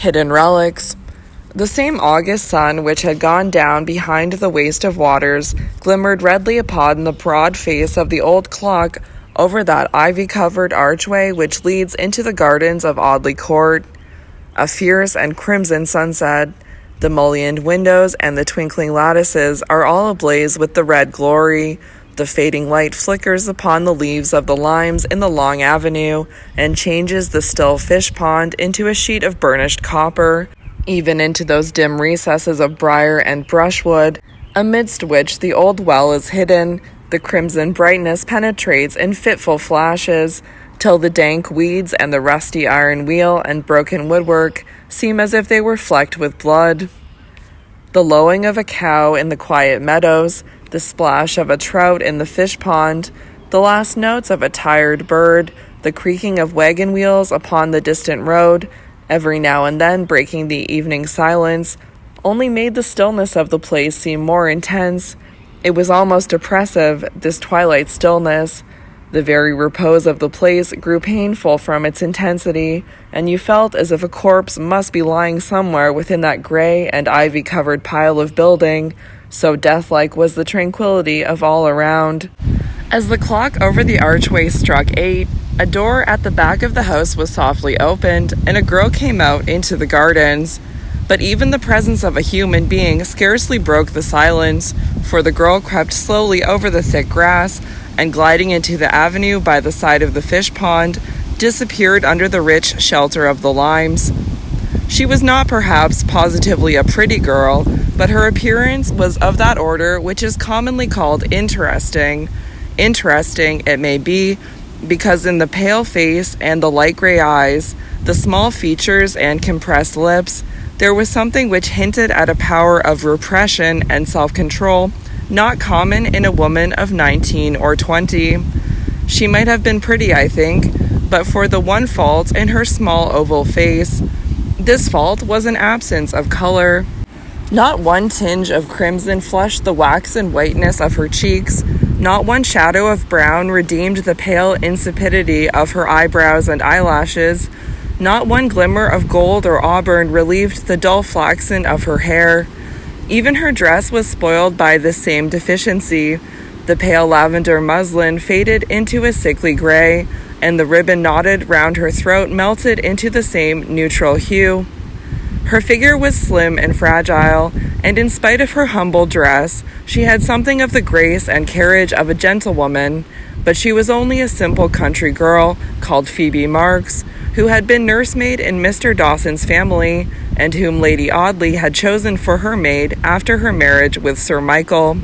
Hidden relics. The same August sun which had gone down behind the waste of waters glimmered redly upon the broad face of the old clock over that ivy-covered archway which leads into the gardens of Audley Court. A fierce and crimson sunset. The mullioned windows and the twinkling lattices are all ablaze with the red glory. The fading light flickers upon the leaves of the limes in the long avenue and changes the still fish pond into a sheet of burnished copper, even into those dim recesses of briar and brushwood, amidst which the old well is hidden. The crimson brightness penetrates in fitful flashes, till the dank weeds and the rusty iron wheel and broken woodwork seem as if they were flecked with blood. The lowing of a cow in the quiet meadows, the splash of a trout in the fish pond, the last notes of a tired bird, the creaking of wagon wheels upon the distant road, every now and then breaking the evening silence, only made the stillness of the place seem more intense. It was almost oppressive, this twilight stillness. The very repose of the place grew painful from its intensity, and you felt as if a corpse must be lying somewhere within that gray and ivy-covered pile of building, so deathlike was the tranquility of all around. As the clock over the archway struck 8, a door at the back of the house was softly opened, and a girl came out into the gardens. But even the presence of a human being scarcely broke the silence, for the girl crept slowly over the thick grass, and gliding into the avenue by the side of the fish pond, disappeared under the rich shelter of the limes. She was not perhaps positively a pretty girl, but her appearance was of that order which is commonly called interesting. Interesting, it may be, because in the pale face and the light gray eyes, the small features and compressed lips, there was something which hinted at a power of repression and self-control not common in a woman of 19 or 20. She might have been pretty, I think, but for the one fault in her small oval face. This fault was an absence of color. Not one tinge of crimson flushed the waxen whiteness of her cheeks. Not one shadow of brown redeemed the pale insipidity of her eyebrows and eyelashes. Not one glimmer of gold or auburn relieved the dull flaxen of her hair. Even her dress was spoiled by this same deficiency. The pale lavender muslin faded into a sickly gray, and the ribbon knotted round her throat melted into the same neutral hue. Her figure was slim and fragile, and in spite of her humble dress, she had something of the grace and carriage of a gentlewoman, but she was only a simple country girl called Phoebe Marks, who had been nursemaid in Mr. Dawson's family, and whom Lady Audley had chosen for her maid after her marriage with Sir Michael.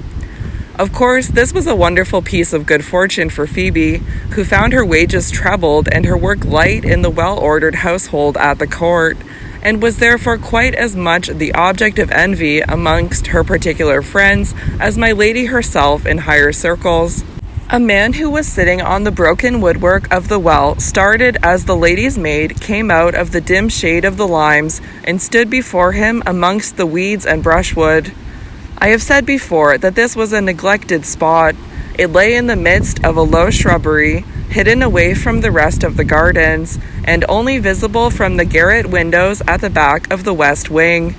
Of course, this was a wonderful piece of good fortune for Phoebe, who found her wages trebled and her work light in the well-ordered household at the court, and was therefore quite as much the object of envy amongst her particular friends as my lady herself in higher circles. A man who was sitting on the broken woodwork of the well started as the lady's maid came out of the dim shade of the limes and stood before him amongst the weeds and brushwood. I have said before that this was a neglected spot. It lay in the midst of a low shrubbery, hidden away from the rest of the gardens, and only visible from the garret windows at the back of the west wing.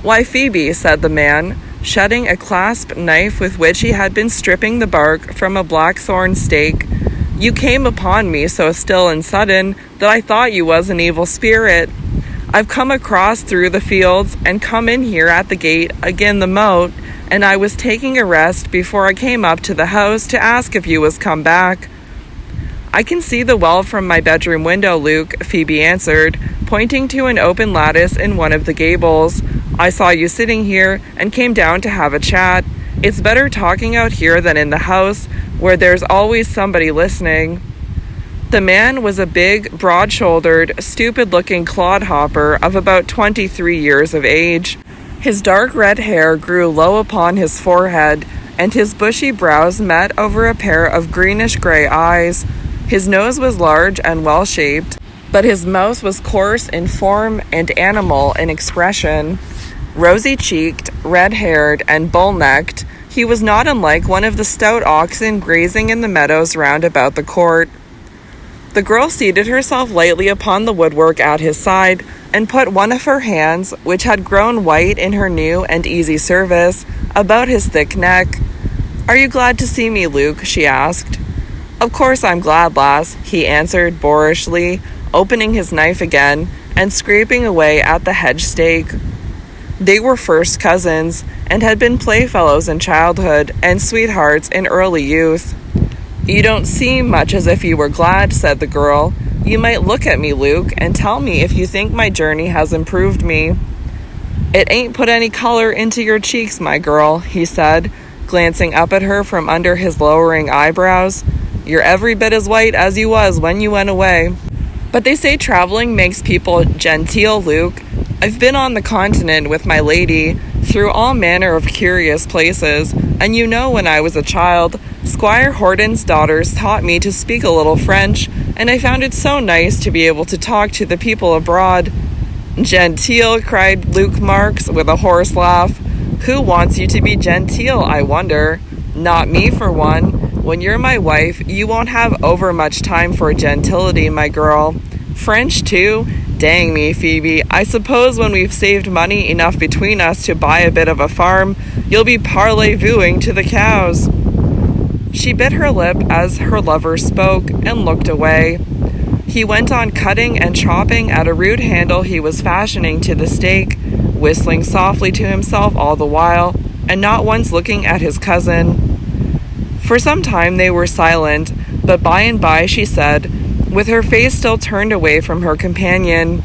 "Why, Phoebe," said the man, shutting a clasp knife with which he had been stripping the bark from a blackthorn stake, "you came upon me so still and sudden that I thought you was an evil spirit. I've come across through the fields and come in here at the gate agin the moat, and I was taking a rest before I came up to the house to ask if you was come back." "I can see the well from my bedroom window, Luke," Phoebe answered, pointing to an open lattice in one of the gables. "I saw you sitting here and came down to have a chat. It's better talking out here than in the house, where there's always somebody listening." The man was a big, broad-shouldered, stupid-looking clodhopper of about 23 years of age. His dark red hair grew low upon his forehead, and his bushy brows met over a pair of greenish-gray eyes. His nose was large and well-shaped, but his mouth was coarse in form and animal in expression. Rosy-cheeked, red-haired, and bull-necked, he was not unlike one of the stout oxen grazing in the meadows round about the court. The girl seated herself lightly upon the woodwork at his side, and put one of her hands, which had grown white in her new and easy service, about his thick neck. "Are you glad to see me, Luke?" she asked. "Of course I'm glad, lass," he answered boorishly, opening his knife again and scraping away at the hedge stake. They were first cousins and had been playfellows in childhood and sweethearts in early youth. "You don't seem much as if you were glad," said the girl. "You might look at me, Luke, and tell me if you think my journey has improved me." "It ain't put any color into your cheeks, my girl," he said, glancing up at her from under his lowering eyebrows. "You're every bit as white as you was when you went away." "But they say traveling makes people genteel, Luke. I've been on the continent with my lady, through all manner of curious places, and you know when I was a child, Squire Horton's daughters taught me to speak a little French, and I found it so nice to be able to talk to the people abroad." "Genteel," cried Luke Marks with a hoarse laugh. "Who wants you to be genteel, I wonder? Not me, for one. When you're my wife, you won't have over much time for gentility, my girl. French, too? Dang me, Phoebe. I suppose when we've saved money enough between us to buy a bit of a farm, you'll be parley-vooing to the cows." She bit her lip as her lover spoke and looked away. He went on cutting and chopping at a rude handle he was fashioning to the stake, whistling softly to himself all the while, and not once looking at his cousin. For some time they were silent, but by and by she said, with her face still turned away from her companion,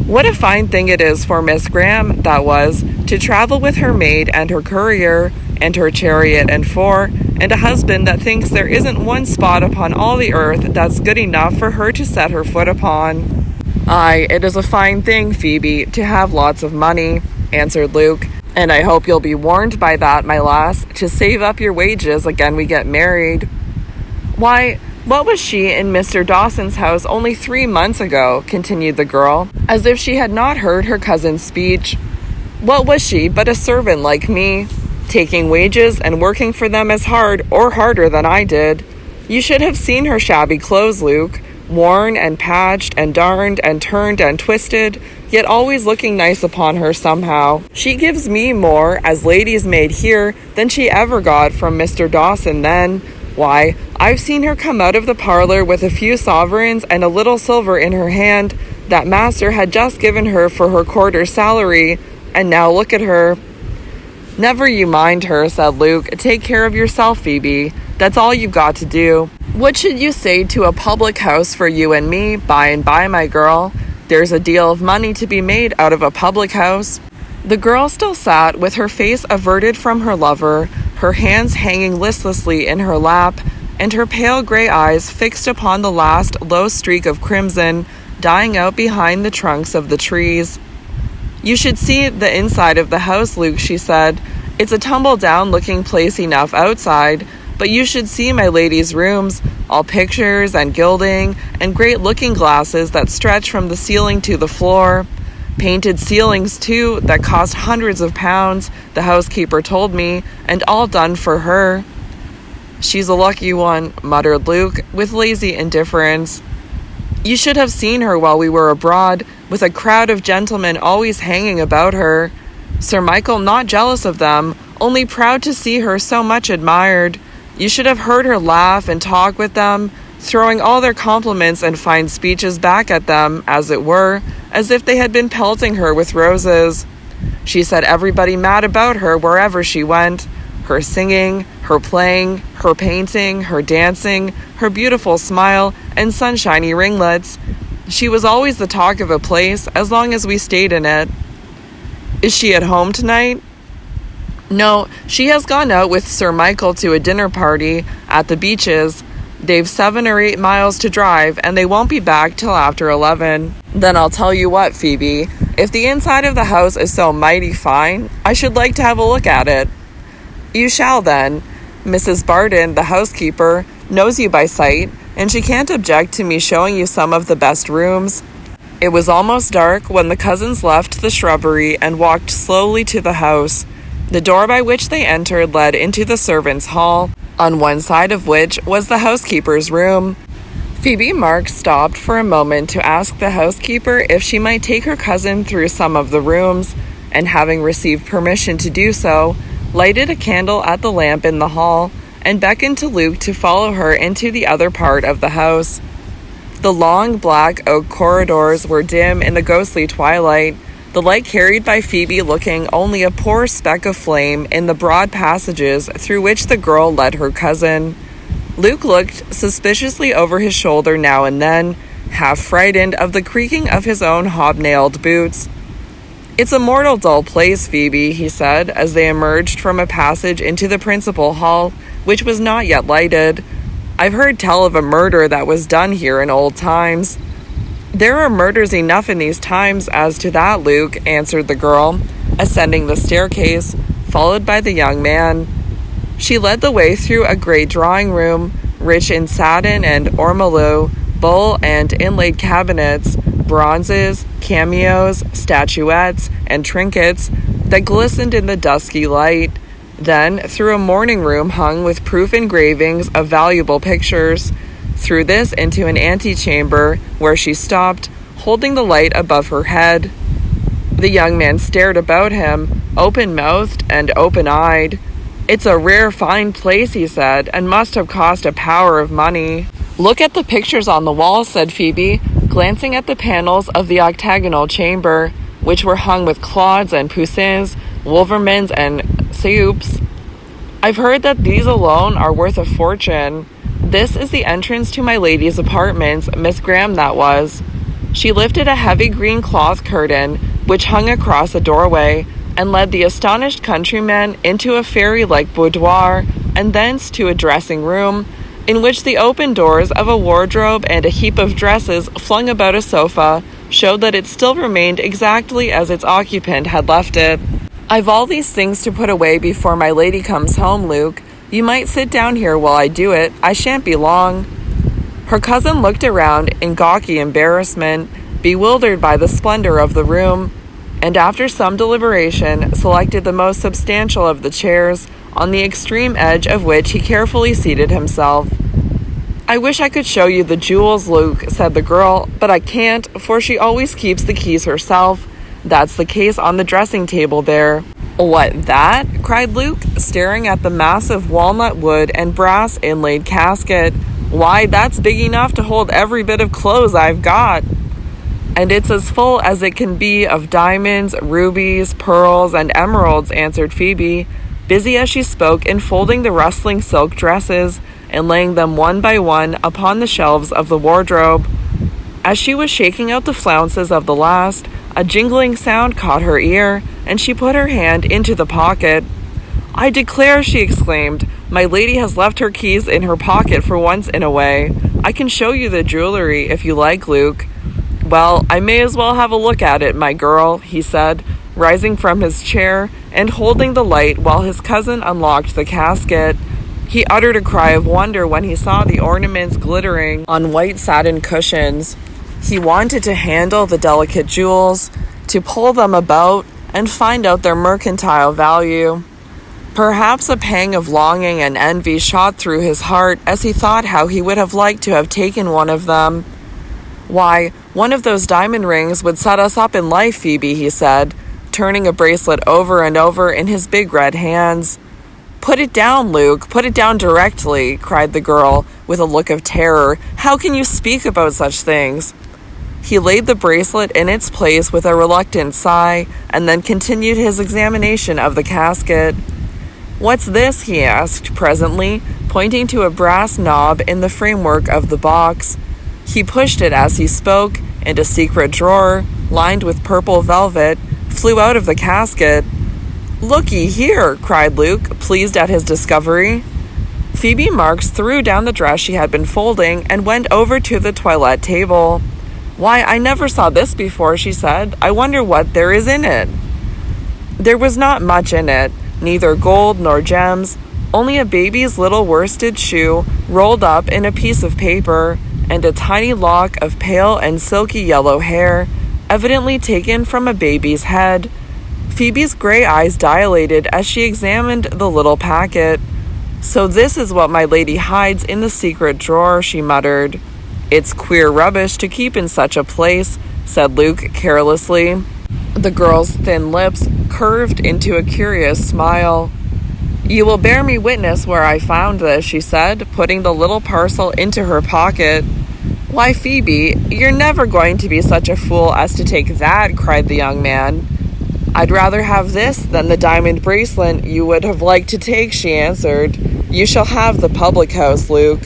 "What a fine thing it is for Miss Graham, that was, to travel with her maid and her courier, and her chariot and four, and a husband that thinks there isn't one spot upon all the earth that's good enough for her to set her foot upon." "Aye, it is a fine thing, Phoebe, to have lots of money," answered Luke, "and I hope you'll be warned by that, my lass, to save up your wages again we get married." "Why, what was she in Mr. Dawson's house only 3 months ago?" continued the girl, as if she had not heard her cousin's speech. "What was she but a servant like me, taking wages and working for them as hard or harder than I did? You should have seen her shabby clothes, Luke, worn and patched and darned and turned and twisted, yet always looking nice upon her somehow. She gives me more as lady's maid here than she ever got from Mr. Dawson then. Why, I've seen her come out of the parlor with a few sovereigns and a little silver in her hand that master had just given her for her quarter's salary, and now look at her." "Never you mind her," said Luke. "Take care of yourself, Phoebe. That's all you've got to do. What should you say to a public house for you and me by and by, my girl? There's a deal of money to be made out of a public house." The girl still sat with her face averted from her lover, her hands hanging listlessly in her lap, and her pale gray eyes fixed upon the last low streak of crimson dying out behind the trunks of the trees. "You should see the inside of the house, Luke," she said. "It's a tumble-down looking place enough outside, but you should see my lady's rooms, all pictures and gilding, and great looking-glasses that stretch from the ceiling to the floor. Painted ceilings, too, that cost hundreds of pounds, the housekeeper told me, and all done for her." "She's a lucky one," muttered Luke, with lazy indifference. "You should have seen her while we were abroad, with a crowd of gentlemen always hanging about her. Sir Michael not jealous of them, only proud to see her so much admired. You should have heard her laugh and talk with them, throwing all their compliments and fine speeches back at them, as it were, as if they had been pelting her with roses. She said everybody mad about her wherever she went. Her singing, her playing, her painting, her dancing, her beautiful smile, and sunshiny ringlets. She was always the talk of a place as long as we stayed in it." "Is she at home tonight?" "No, she has gone out with Sir Michael to a dinner party at the Beeches. They've 7 or 8 miles to drive, and they won't be back till after 11. "Then I'll tell you what, Phoebe, if the inside of the house is so mighty fine, I should like to have a look at it." "You shall, then. Mrs. Braddon, the housekeeper, knows you by sight, and she can't object to me showing you some of the best rooms." It was almost dark when the cousins left the shrubbery and walked slowly to the house. The door by which they entered led into the servants' hall, on one side of which was the housekeeper's room. Phoebe Marks stopped for a moment to ask the housekeeper if she might take her cousin through some of the rooms, and having received permission to do so, lighted a candle at the lamp in the hall and beckoned to Luke to follow her into the other part of the house. The long black oak corridors were dim in the ghostly twilight, the light carried by Phoebe looking only a poor speck of flame in the broad passages through which the girl led her cousin. Luke looked suspiciously over his shoulder now and then, half frightened of the creaking of his own hobnailed boots. "It's a mortal dull place, Phoebe," he said, as they emerged from a passage into the principal hall, which was not yet lighted. "I've heard tell of a murder that was done here in old times." "There are murders enough in these times as to that, Luke," answered the girl, ascending the staircase, followed by the young man. She led the way through a great drawing room, rich in satin and ormolu, buhl and inlaid cabinets, bronzes, cameos, statuettes, and trinkets that glistened in the dusky light. Then through a morning room hung with proof engravings of valuable pictures. Through this into an antechamber, where she stopped, holding the light above her head. The young man stared about him, open-mouthed and open-eyed. "It's a rare fine place," he said, "and must have cost a power of money." "Look at the pictures on the walls," said Phoebe, glancing at the panels of the octagonal chamber, which were hung with Claudes and Poussins, Wouvermans and Seups. "I've heard that these alone are worth a fortune. This is the entrance to my lady's apartments, Miss Graham that was." She lifted a heavy green cloth curtain, which hung across a doorway, and led the astonished countryman into a fairy-like boudoir, and thence to a dressing-room, in which the open doors of a wardrobe and a heap of dresses flung about a sofa showed that it still remained exactly as its occupant had left it. "I've all these things to put away before my lady comes home, Luke. You might sit down here while I do it. I shan't be long." Her cousin looked around in gawky embarrassment, bewildered by the splendor of the room, and after some deliberation selected the most substantial of the chairs, on the extreme edge of which he carefully seated himself. "I wish I could show you the jewels, Luke," said the girl, "but I can't, for she always keeps the keys herself. That's the case on the dressing table there." "What, that?" cried Luke, staring at the massive walnut wood and brass inlaid casket. "Why, that's big enough to hold every bit of clothes I've got." "And it's as full as it can be of diamonds, rubies, pearls, and emeralds," answered Phoebe, busy as she spoke in folding the rustling silk dresses and laying them one by one upon the shelves of the wardrobe. As she was shaking out the flounces of the last, a jingling sound caught her ear, and she put her hand into the pocket. "I declare," she exclaimed, "my lady has left her keys in her pocket for once in a way. I can show you the jewelry, if you like, Luke." "Well, I may as well have a look at it, my girl," he said, rising from his chair and holding the light while his cousin unlocked the casket. He uttered a cry of wonder when he saw the ornaments glittering on white satin cushions. He wanted to handle the delicate jewels, to pull them about, and find out their mercantile value. Perhaps a pang of longing and envy shot through his heart as he thought how he would have liked to have taken one of them. "Why, one of those diamond rings would set us up in life, Phoebe," he said, turning a bracelet over and over in his big red hands. "Put it down, Luke, put it down directly," cried the girl, with a look of terror. "How can you speak about such things?" He laid the bracelet in its place with a reluctant sigh, and then continued his examination of the casket. "What's this?" he asked presently, pointing to a brass knob in the framework of the box. He pushed it as he spoke, and a secret drawer, lined with purple velvet, flew out of the casket. "Looky here," cried Luke, pleased at his discovery. Phoebe Marks threw down the dress she had been folding and went over to the toilette table. "Why, I never saw this before," she said. "I wonder what there is in it." There was not much in it, neither gold nor gems, only a baby's little worsted shoe rolled up in a piece of paper, and a tiny lock of pale and silky yellow hair, evidently taken from a baby's head. Phoebe's gray eyes dilated as she examined the little packet. "So this is what my lady hides in the secret drawer," she muttered. "It's queer rubbish to keep in such a place," said Luke carelessly. The girl's thin lips curved into a curious smile. "You will bear me witness where I found this," she said, putting the little parcel into her pocket. "Why, Phoebe, you're never going to be such a fool as to take that," cried the young man. "I'd rather have this than the diamond bracelet you would have liked to take," she answered. "You shall have the public house, Luke."